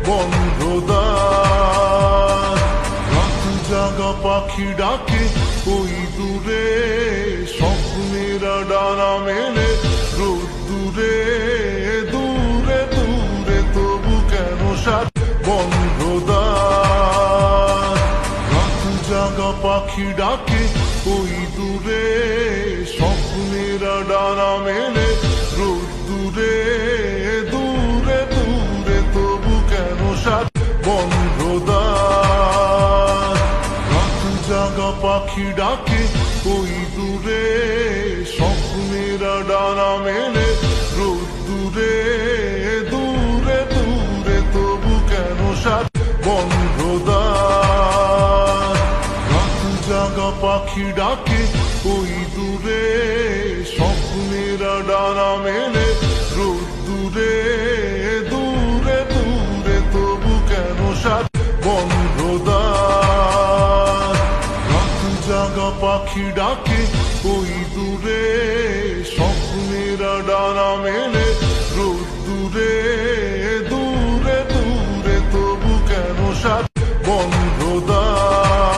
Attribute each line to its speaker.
Speaker 1: বন্ধদার। রাত জাগা পাখি ডাকে ওই দূরে, স্বপ্নেরা ডানা মেলে রোদ্দুরে। দূরে দূরে তবু কেন সাথ বন্ধদার। রাত জাগা পাখি ডাকে ওই দূরে, স্বপ্নেরা ডানা মেলে রোদ্দুরে। দূরে দূরে তবু কেন সাথ বন্ধদার। রাত জাগা পাখি ডাকে ওই দূরে, স্বপ্নেরা ডানা মেলে রোদ্দুরে। দূরে দূরে তবু কেন সাথ বন্ধদার। রাত জাগা পাখি ডাকে ওই দূরে, স্বপ্নেরা ডানা মেলে রোদ্দুরে। দূরে দূরে তবু কেন সাথ বন্ধদার। রাত জাগা পাখি ডাকে ওই দূরে।